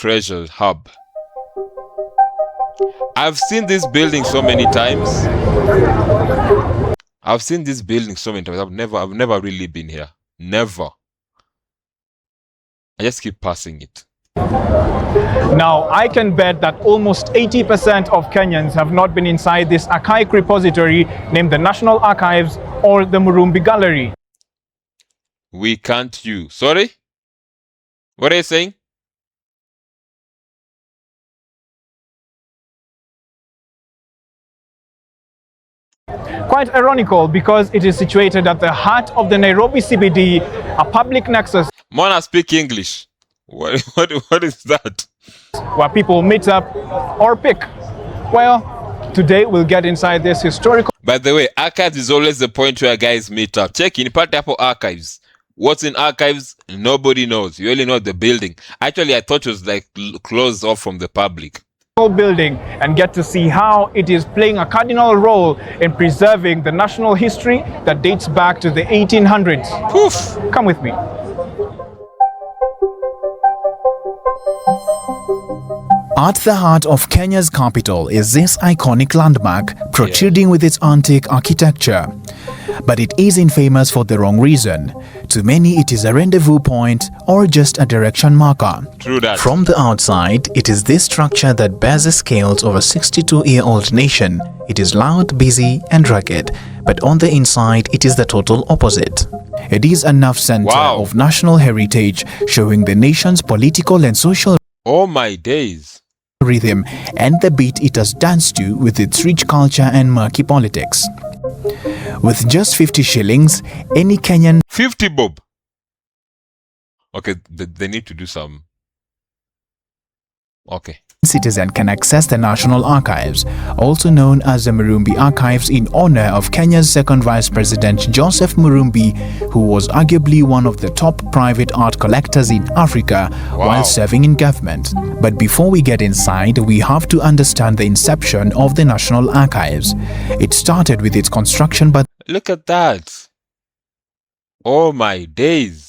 treasure hub. I've seen this building so many times. I've never really been here. Never. I just keep passing it. Now, I can bet that almost 80% of Kenyans have not been inside this archaic repository named the National Archives or the Murumbi Gallery. We can't you. Sorry? What are you saying? Quite ironical because it is situated at the heart of the Nairobi CBD, a public nexus. Mona, speak English. What is that? Where people meet up or pick. Well, today we'll get inside this historical. By the way, archives is always the point where guys meet up. Check in Apple archives. What's in archives? Nobody knows. You only know the building. Actually, I thought it was like closed off from the public. Building and get to see how it is playing a cardinal role in preserving the national history that dates back to the 1800s. Poof! Come with me. At the heart of Kenya's capital is this iconic landmark, protruding with its antique architecture. But it isn't famous for the wrong reason. To many, it is a rendezvous point or just a direction marker. True that. From the outside, it is this structure that bears the scales of a 62-year-old nation. It is loud, busy, and rugged. But on the inside, it is the total opposite. It is a nerve center of national heritage, showing the nation's political and social oh my days. Rhythm and the beat it has danced to with its rich culture and murky politics. With just 50 shillings, any Kenyan 50 bob. Okay, they need to do some. Okay. Citizen can access the National Archives, also known as the Murumbi Archives, in honor of Kenya's second Vice President Joseph Murumbi, who was arguably one of the top private art collectors in Africa while serving in government. But before we get inside, we have to understand the inception of the National Archives. It started with its construction by look at that. Oh my days.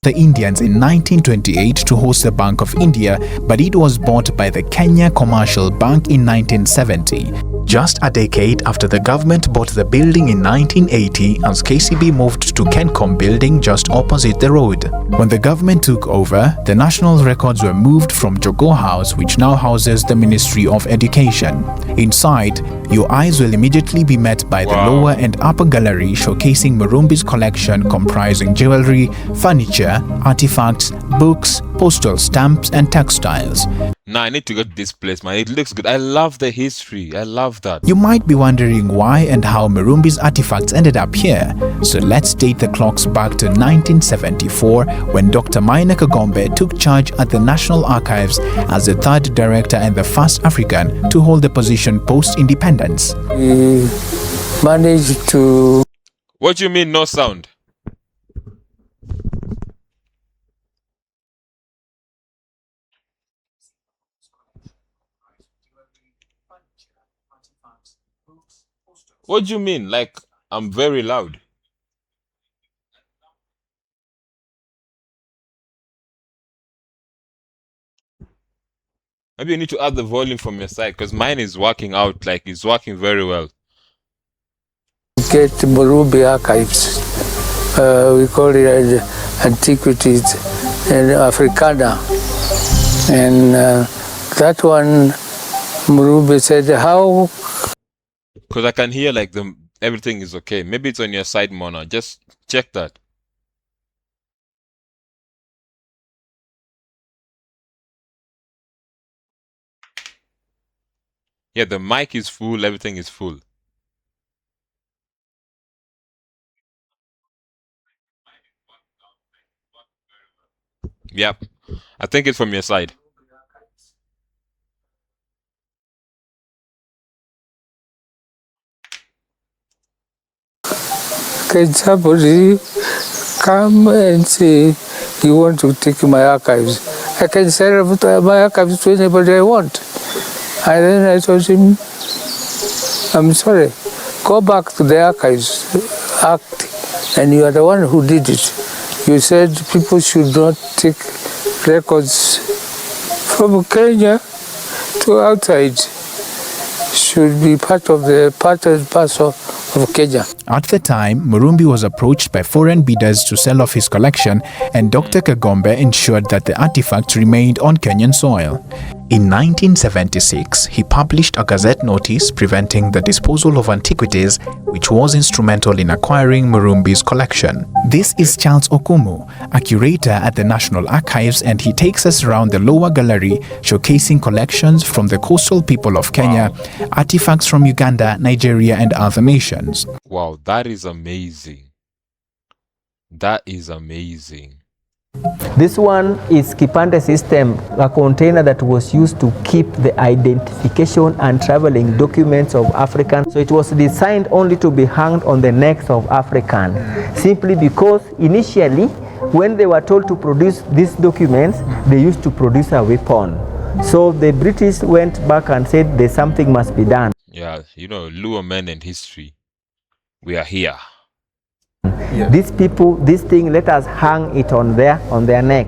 The Indians in 1928 to host the Bank of India, but it was bought by the Kenya Commercial Bank in 1970. Just a decade after the government bought the building in 1980, as KCB moved to Kencom building just opposite the road. When the government took over, the national records were moved from Jogo House, which now houses the Ministry of Education. Inside, your eyes will immediately be met by the lower and upper gallery showcasing Murumbi's collection comprising jewelry, furniture, artifacts, books, postal stamps, and textiles. Nah, I need to go to this place, man. It looks good. I love the history. I love that. You might be wondering why and how Murumbi's artifacts ended up here. So let's date the clocks back to 1974 when Dr. Maina Kagombe took charge at the National Archives as the third director and the first African to hold the position post-independence. We managed to... What do you mean no sound? What do you mean? Like, I'm very loud. Maybe you need to add the volume from your side because mine is working out, like it's working very well. Get Murumbi Archives. We call it Antiquities and Africana. And that one, Murumbi said, how? Because I can hear like everything is okay. Maybe it's on your side, Mona. Just check that. Yeah, the mic is full. Everything is full. Yep. I think it's from your side. Can somebody come and say you want to take my archives? I can sell my archives to anybody I want. And then I told him, I'm sorry, go back to the archives act, and you are the one who did it. You said people should not take records from Kenya to outside should be part and parcel of Kenya. At the time, Murumbi was approached by foreign bidders to sell off his collection, and Dr. Kagombe ensured that the artifacts remained on Kenyan soil. In 1976, he published a gazette notice preventing the disposal of antiquities, which was instrumental in acquiring Murumbi's collection. This is Charles Okumu, a curator at the National Archives, and he takes us around the lower gallery, showcasing collections from the coastal people of Kenya, artifacts from Uganda, Nigeria, and other nations. Wow, that is amazing. That is amazing. This one is Kipande system, a container that was used to keep the identification and traveling documents of Africans. So it was designed only to be hung on the necks of Africans, simply because initially when they were told to produce these documents, they used to produce a weapon. So the British went back and said there's something must be done. Yeah, you know, Luo men and history, we are here. Yeah. These people, this thing, let us hang it on their neck.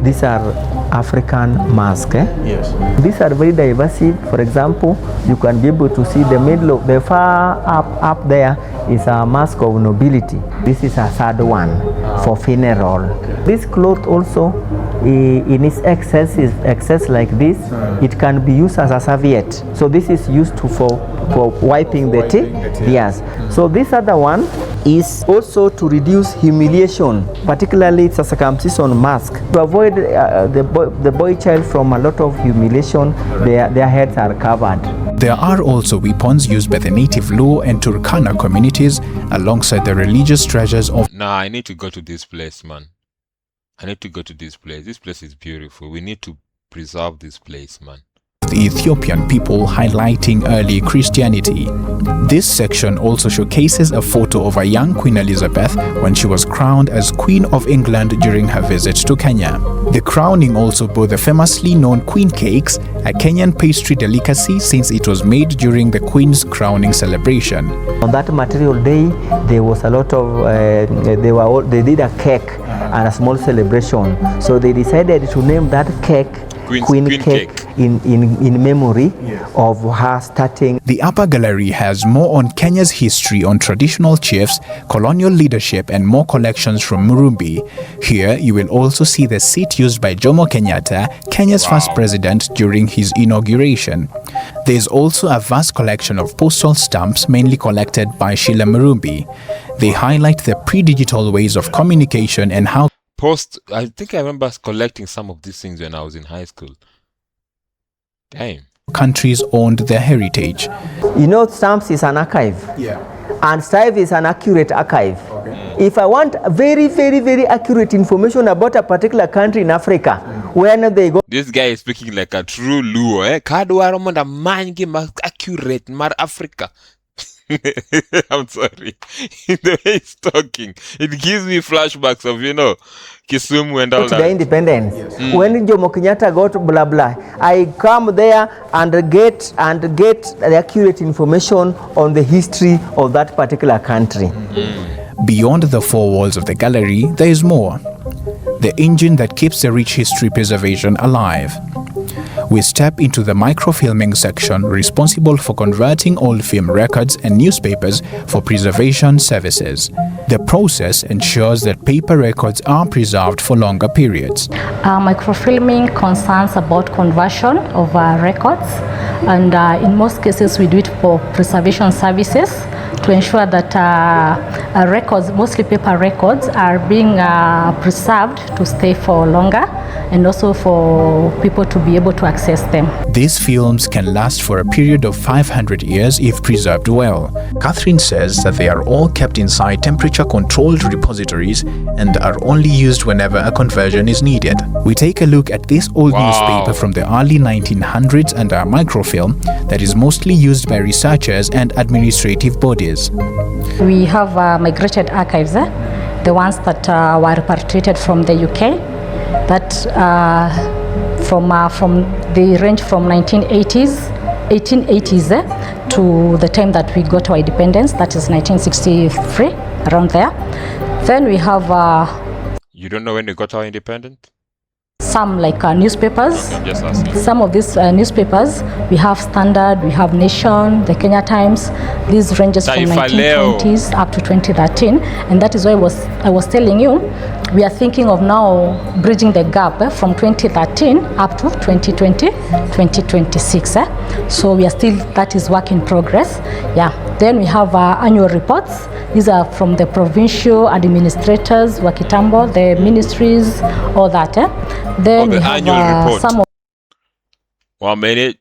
These are African masks. Yes. These are very diverse. For example, you can be able to see the middle of the far up there is a mask of nobility. This is a third one for funeral. Okay. This cloth also, in its excess like this, it can be used as a serviette. So this is used for wiping the teeth. Yes. So this other one is also to reduce humiliation, particularly it's a circumcision mask. To avoid the boy child from a lot of humiliation, their heads are covered. There are also weapons used by the native Luo and Turkana communities alongside the religious treasures of... Nah, I need to go to this place, man. I need to go to this place. This place is beautiful. We need to preserve this place, man. The Ethiopian people, highlighting early Christianity. This section also showcases a photo of a young Queen Elizabeth when she was crowned as Queen of England during her visit to Kenya. The crowning also bore the famously known Queen Cakes, a Kenyan pastry delicacy since it was made during the Queen's crowning celebration. On that material day, there was a lot of, they did a cake and a small celebration. So they decided to name that cake Queen Cake. In memory of her starting. The upper gallery has more on Kenya's history on traditional chiefs, colonial leadership, and more collections from Murumbi. Here you will also see the seat used by Jomo Kenyatta, Kenya's first president, during his inauguration. There is also a vast collection of postal stamps mainly collected by Sheila Murumbi. They highlight the pre-digital ways of communication and how I think I remember collecting some of these things when I was in high school. Damn. Countries owned their heritage. You know, stamps is an archive. Yeah. And stamp is an accurate archive. Okay. If I want very, very, very accurate information about a particular country in Africa, where they go. This guy is speaking like a true Luo, eh? Kadwa man accurate mar Africa. I'm sorry. The way he's talking, it gives me flashbacks of, you know, Kisumu and all that. The independence. Yes. When Jomo Kenyatta got blah blah, I come there and get the accurate information on the history of that particular country. Beyond the four walls of the gallery, there is more. The engine that keeps the rich history preservation alive. We step into the microfilming section responsible for converting old film records and newspapers for preservation services. The process ensures that paper records are preserved for longer periods. Microfilming concerns about conversion of records, and in most cases we do it for preservation services to ensure that records, mostly paper records, are being preserved to stay for longer, and also for people to be able to access them. These films can last for a period of 500 years if preserved well. Catherine says that they are all kept inside temperature-controlled repositories and are only used whenever a conversion is needed. We take a look at this old newspaper from the early 1900s and a microfilm that is mostly used by researchers and administrative bodies. We have migrated archives, the ones that were repatriated from the UK. That they range from 1880s to the time that we got our independence, that is 1963, around there. Then we have... You don't know when we got our independence? Some like newspapers. I'm just asking. Some of these newspapers, we have Standard, we have Nation, the Kenya Times. These ranges from Taifa Leo. 1920s up to 2013, and that is why I was telling you, we are thinking of now bridging the gap from 2013 up to 2020, 2026. So we are still, that is work in progress. Yeah. Then we have annual reports. These are from the provincial administrators, Wakitambo, the ministries, all that. Then the we have annual report. some of 1 minute.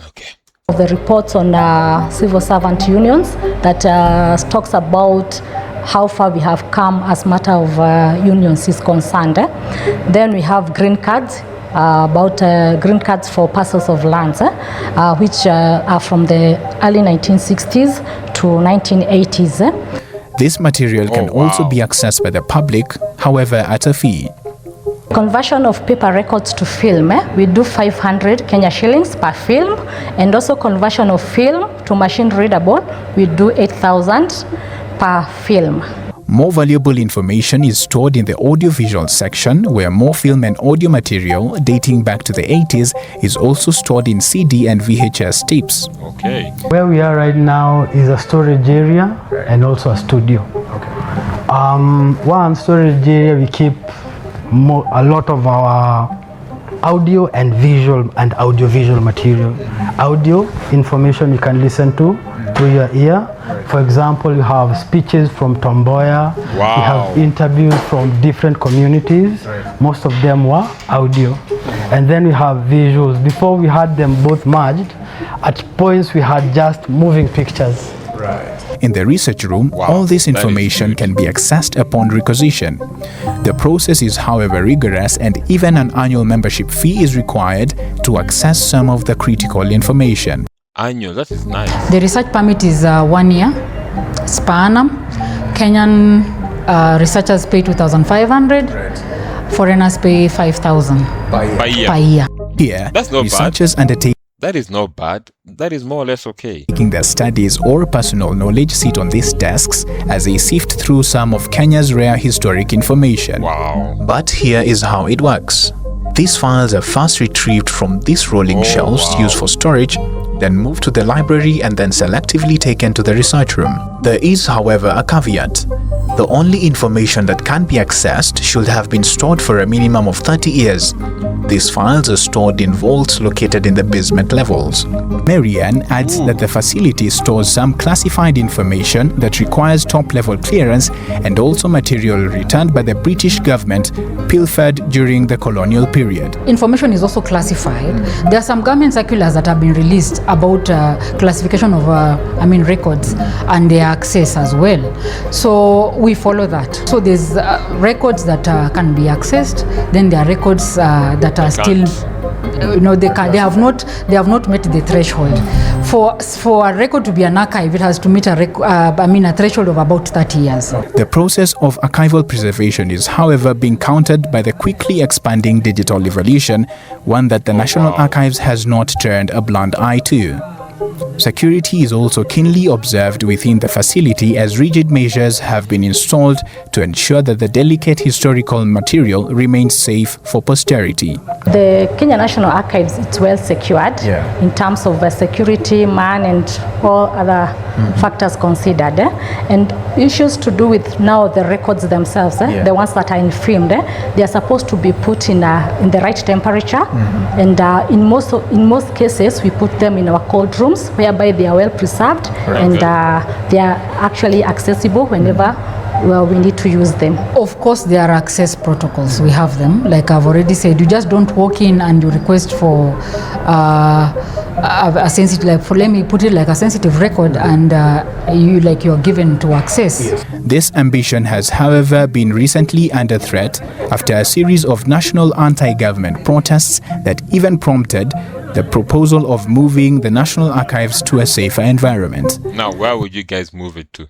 Okay. the reports on civil servant unions that talks about how far we have come as matter of unions is concerned. Then we have green cards, about green cards for parcels of lands, which are from the early 1960s to 1980s. This material can also be accessed by the public, however at a fee. Conversion of paper records to film, we do 500 Kenya shillings per film, and also conversion of film to machine readable, we do 8,000 per film. More valuable information is stored in the audiovisual section, where more film and audio material dating back to the 80s is also stored in CD and VHS tapes. Okay. Where we are right now is a storage area and also a studio. One storage area, we keep a lot of our audio and visual and audiovisual material. Audio information you can listen to through your ear. For example, you have speeches from Tomboya. Wow. You have interviews from different communities. Most of them were audio. And then we have visuals. Before we had them both merged, at points we had just moving pictures. In the research room, all this information can be accessed upon requisition. The process is, however, rigorous, and even an annual membership fee is required to access some of the critical information. Annual, that is nice. The research permit is 1 year, per annum. Kenyan researchers pay 2,500, foreigners pay 5,000 Per year. per year. Here, That's not researchers undertake That is not bad. That is more or less okay. taking their studies or personal knowledge sit on these desks as they sift through some of Kenya's rare historic information. Wow. But here is how it works. These files are first retrieved from these rolling shelves used for storage, then moved to the library and then selectively taken to the research room. There is, however, a caveat. The only information that can be accessed should have been stored for a minimum of 30 years. These files are stored in vaults located in the basement levels. Marianne adds that the facility stores some classified information that requires top-level clearance and also material returned by the British government pilfered during the colonial period. Information is also classified. There are some government circulars that have been released about classification of records and their access as well. So we follow that. So there's records that can be accessed. Then there are records that are still, they have not met the threshold. For a record to be an archive, it has to meet a threshold of about 30 years. The process of archival preservation is, however, being countered by the quickly expanding digital evolution, one that the National Archives has not turned a blind eye to. Security is also keenly observed within the facility, as rigid measures have been installed to ensure that the delicate historical material remains safe for posterity. The Kenya National Archives, it's well secured in terms of security, man, and all other factors considered. And issues to do with now the records themselves, the ones that are in film, they are supposed to be put in the right temperature. And in most cases, we put them in our cold rooms, whereby they are well preserved and they are actually accessible whenever we need to use them. Of course, there are access protocols. We have them. Like I've already said, you just don't walk in and you request for a sensitive, let me put it like a sensitive record, and you're given to access. This ambition has, however, been recently under threat after a series of national anti-government protests that even prompted the proposal of moving the National Archives to a safer environment. Now, where would you guys move it to?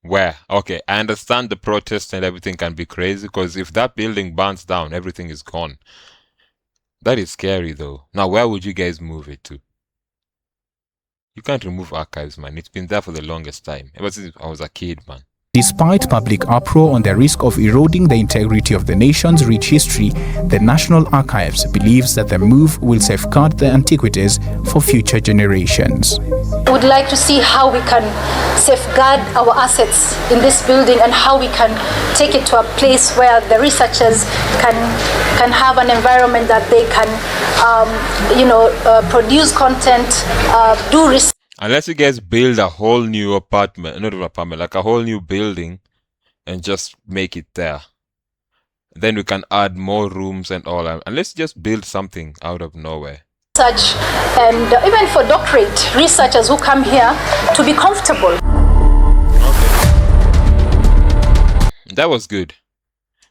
Where? Okay, I understand the protests and everything can be crazy, because if that building burns down, everything is gone. That is scary though. Now, where would you guys move it to? You can't remove archives, man. It's been there for the longest time. Ever since I was a kid, man. Despite public uproar on the risk of eroding the integrity of the nation's rich history, the National Archives believes that the move will safeguard the antiquities for future generations. We would like to see how we can safeguard our assets in this building and how we can take it to a place where the researchers can have an environment that they can, produce content, do research. Unless you guys build a whole new apartment, not an apartment, like a whole new building and just make it there. Then we can add more rooms and all. And let's just build something out of nowhere. Research and even for doctorate researchers who come here to be comfortable. Okay. That was good.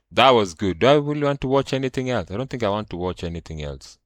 That was good. Do I really want to watch anything else? I don't think I want to watch anything else.